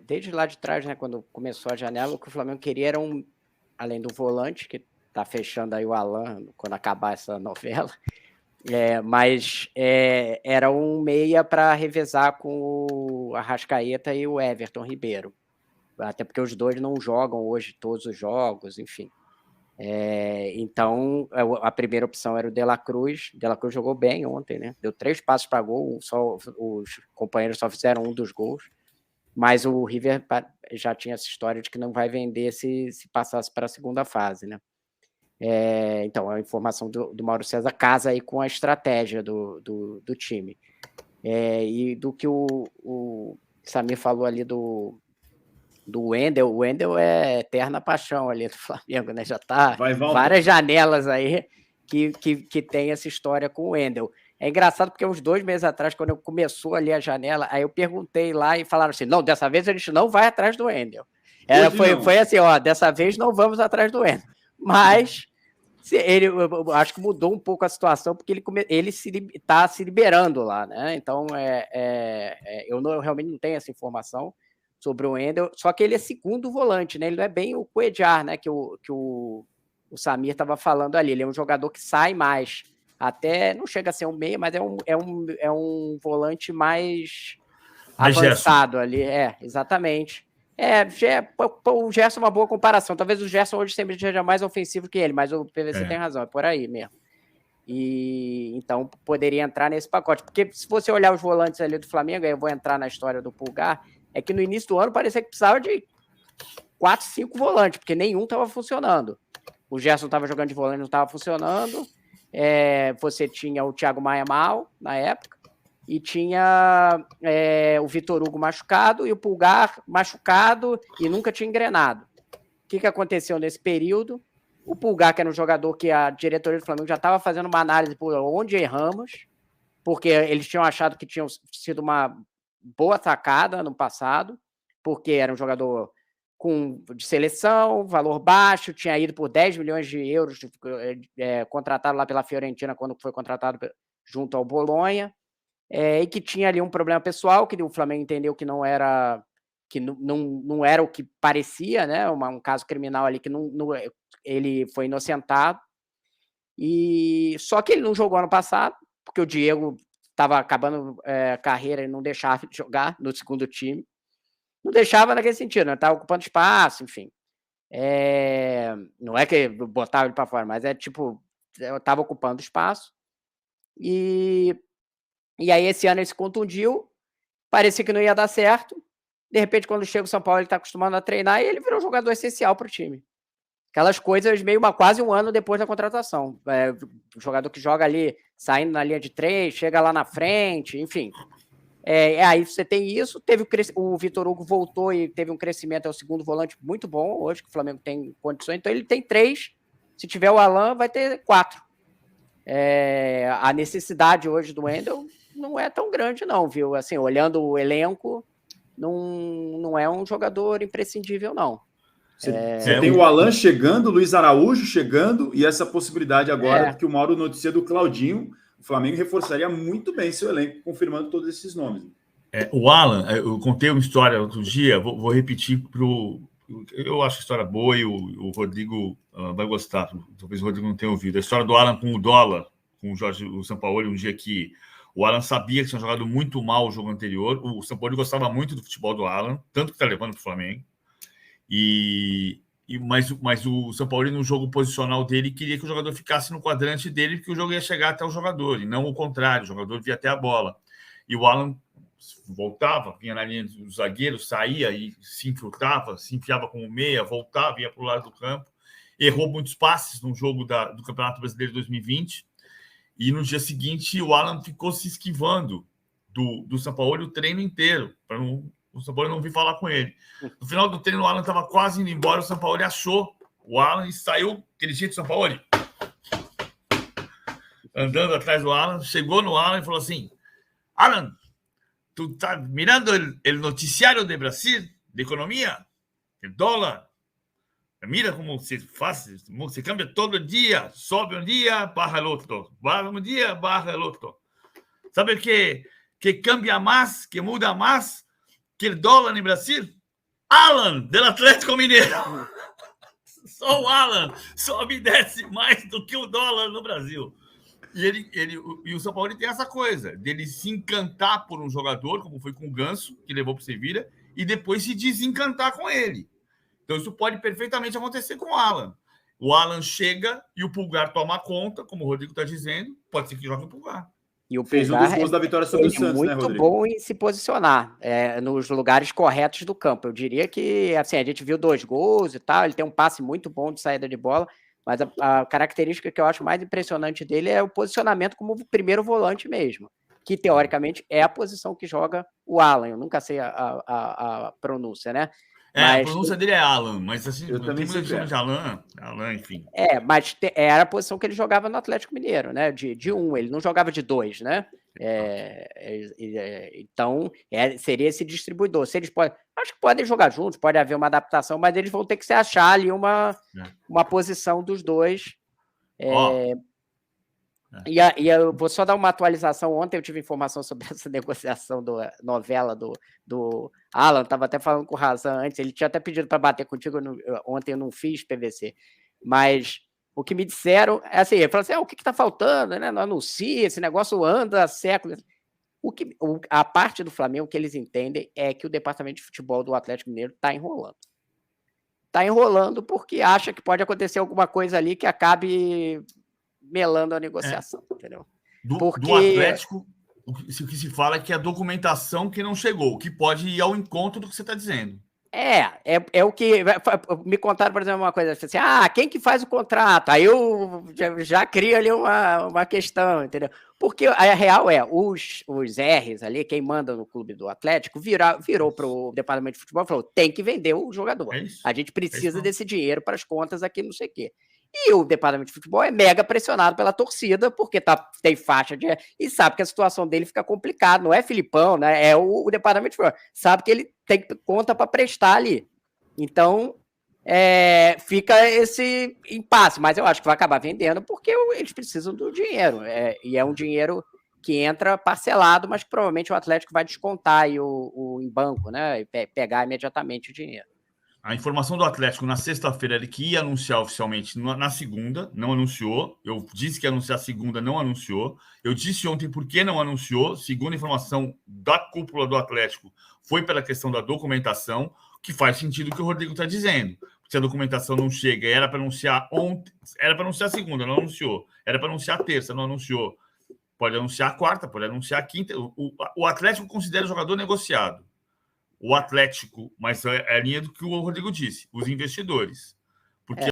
Desde lá de trás, né, quando começou a janela, o que o Flamengo queria era além do volante, que tá fechando aí o Alan quando acabar essa novela, mas era um meia para revezar com o Arrascaeta e o Everton Ribeiro. Até porque os dois não jogam hoje todos os jogos, enfim. Então, a primeira opção era o De La Cruz. De La Cruz jogou bem ontem, né? Deu 3 passos para gol, os companheiros só fizeram um dos gols. Mas o River já tinha essa história de que não vai vender se passasse para a segunda fase, né? Então, a informação do Mauro César casa aí com a estratégia do time. E do que o Samir falou ali do Wendel, o Wendel é eterna paixão ali do Flamengo, né? Já tá várias janelas aí que tem essa história com o Wendel. É engraçado porque uns 2 meses atrás, quando começou ali a janela, aí eu perguntei lá e falaram assim, não, dessa vez a gente não vai atrás do Wendel. Foi assim, dessa vez não vamos atrás do Wendel. Mas eu acho que mudou um pouco a situação, porque ele está se liberando lá, né? Então, eu realmente não tenho essa informação sobre o Wendel, só que ele é segundo volante, né? Ele não é bem o Cuéllar, né? Que o Samir estava falando ali. Ele é um jogador que sai mais. Até não chega a ser um meia, mas é um volante mais avançado ali. Exatamente. O Gerson é uma boa comparação. Talvez o Gerson hoje sempre seja mais ofensivo que ele, mas o PVC tem razão, é por aí mesmo. E então poderia entrar nesse pacote. Porque se você olhar os volantes ali do Flamengo, aí eu vou entrar na história do Pulgar, é que no início do ano parecia que precisava de 4, 5 volantes, porque nenhum estava funcionando. O Gerson estava jogando de volante, não estava funcionando. Você tinha o Thiago Maia mal, na época, e tinha o Vitor Hugo machucado e o Pulgar machucado e nunca tinha engrenado. O que aconteceu nesse período? O Pulgar, que era um jogador que a diretoria do Flamengo já estava fazendo uma análise por onde erramos, porque eles tinham achado que tinha sido uma boa sacada no passado, porque era um jogador de seleção, valor baixo, tinha ido por 10 milhões de euros, contratado lá pela Fiorentina quando foi contratado junto ao Bolonha, e que tinha ali um problema pessoal, que o Flamengo entendeu que não era o que parecia, né? Um caso criminal ali que ele foi inocentado. Só que ele não jogou ano passado, porque o Diego estava acabando a carreira e não deixava de jogar no segundo time. Não deixava naquele sentido, né? Estava ocupando espaço, enfim. Não é que botava ele para fora, mas tipo, estava ocupando espaço. E aí esse ano ele se contundiu, parecia que não ia dar certo. De repente, quando chega o São Paulo, ele está acostumado a treinar e ele virou um jogador essencial para o time. Aquelas coisas meio quase um ano depois da contratação. O jogador que joga ali, saindo na linha de 3, chega lá na frente, enfim. Aí você tem isso. O Vitor Hugo voltou e teve um crescimento, é o segundo volante muito bom hoje, que o Flamengo tem condições. Então ele tem 3. Se tiver o Alan, vai ter 4. A necessidade hoje do Wendel não é tão grande, não, viu? Assim, olhando o elenco, não é um jogador imprescindível, não. Você tem o Alan chegando, o Luiz Araújo chegando, e essa possibilidade agora que o Mauro noticia do Claudinho. O Flamengo reforçaria muito bem seu elenco, confirmando todos esses nomes. O Alan, eu contei uma história outro dia, vou repetir eu acho a história boa e o Rodrigo vai gostar. Talvez o Rodrigo não tenha ouvido. A história do Alan com o Dólar, com o Sampaoli, um dia que o Alan sabia que tinha jogado muito mal o jogo anterior. O Sampaoli gostava muito do futebol do Alan, tanto que está levando para o Flamengo. Mas o Sampaoli, no jogo posicional dele, queria que o jogador ficasse no quadrante dele, porque o jogo ia chegar até o jogador, e não o contrário, o jogador via até a bola. E o Alan voltava, vinha na linha do zagueiro, saía e se infiltrava, se enfiava como meia, voltava, ia para o lado do campo. Errou muitos passes no jogo do Campeonato Brasileiro de 2020. E no dia seguinte, o Alan ficou se esquivando do Sampaoli o treino inteiro, para o Sampaoli não vir falar com ele. No final do treino, o Alan estava quase indo embora, o Sampaoli achou o Alan e saiu aquele jeito do Sampaoli, andando atrás do Alan, chegou no Alan e falou assim: Alan, tu tá mirando o noticiário de Brasil, de economia, de dólar? Mira como se faz, se cambia todo dia, sobe um dia, barra o outro, barra um dia, barra o outro. Sabe que cambia mais, que muda mais? Que dólar em Brasil? Alan, do Atlético Mineiro. Só o Alan sobe e desce mais do que o dólar no Brasil. E o São Paulo tem essa coisa, dele se encantar por um jogador, como foi com o Ganso, que levou para o Sevilha, e depois se desencantar com ele. Então isso pode perfeitamente acontecer com o Alan. O Alan chega e o Pulgar toma conta, como o Rodrigo está dizendo, pode ser que jogue o Pulgar. E o fez um dos gols da vitória sobre o Santos, né, Rodrigo? Muito bom em se posicionar nos lugares corretos do campo. Eu diria que, assim, a gente viu 2 gols e tal, ele tem um passe muito bom de saída de bola, mas a característica que eu acho mais impressionante dele é o posicionamento como primeiro volante mesmo, que teoricamente é a posição que joga o Alan. Eu nunca sei a pronúncia, né? Mas, a pronúncia dele é Alan, mas assim, eu também sei de Alan, enfim. Mas era a posição que ele jogava no Atlético Mineiro, né? De 1, ele não jogava de 2, né? Então, seria esse distribuidor. Se eles acho que podem jogar juntos, pode haver uma adaptação, mas eles vão ter que se achar ali uma posição dos dois. E eu vou só dar uma atualização. Ontem eu tive informação sobre essa negociação da novela do Alan. Estava até falando com o Razan antes. Ele tinha até pedido para bater contigo. Ontem eu não fiz PVC. Mas o que me disseram é assim: ele falou assim: o que está faltando? Né? Não anuncia, esse negócio anda há séculos. A parte do Flamengo que eles entendem é que o departamento de futebol do Atlético Mineiro está enrolando. Está enrolando porque acha que pode acontecer alguma coisa ali que acabe melando a negociação, entendeu? Do Atlético, o que se fala é que a documentação que não chegou, que pode ir ao encontro do que você está dizendo. É o que... Me contaram, por exemplo, uma coisa assim, quem que faz o contrato? Aí eu já crio ali uma questão, entendeu? Porque a real é, os R's ali, quem manda no clube do Atlético, virou para o departamento de futebol e falou, tem que vender o jogador. A gente precisa desse dinheiro para as contas aqui, não sei o quê. E o departamento de futebol é mega pressionado pela torcida, porque tem faixa de... E sabe que a situação dele fica complicada. Não é Filipão, né? É o departamento de futebol. Sabe que ele tem conta para prestar ali. Então, fica esse impasse. Mas eu acho que vai acabar vendendo porque eles precisam do dinheiro. E é um dinheiro que entra parcelado, mas que provavelmente o Atlético vai descontar aí em banco, né? E pegar imediatamente o dinheiro. A informação do Atlético na sexta-feira era que ia anunciar oficialmente na segunda, não anunciou. Eu disse que ia anunciar segunda, não anunciou. Eu disse ontem por que não anunciou. Segundo a informação da cúpula do Atlético, foi pela questão da documentação, que faz sentido o que o Rodrigo está dizendo. Se a documentação não chega, era para anunciar ontem, era para anunciar segunda, não anunciou. Era para anunciar terça, não anunciou. Pode anunciar a quarta, pode anunciar a quinta. O Atlético considera o jogador negociado. O Atlético, mas é a linha do que o Rodrigo disse, os investidores.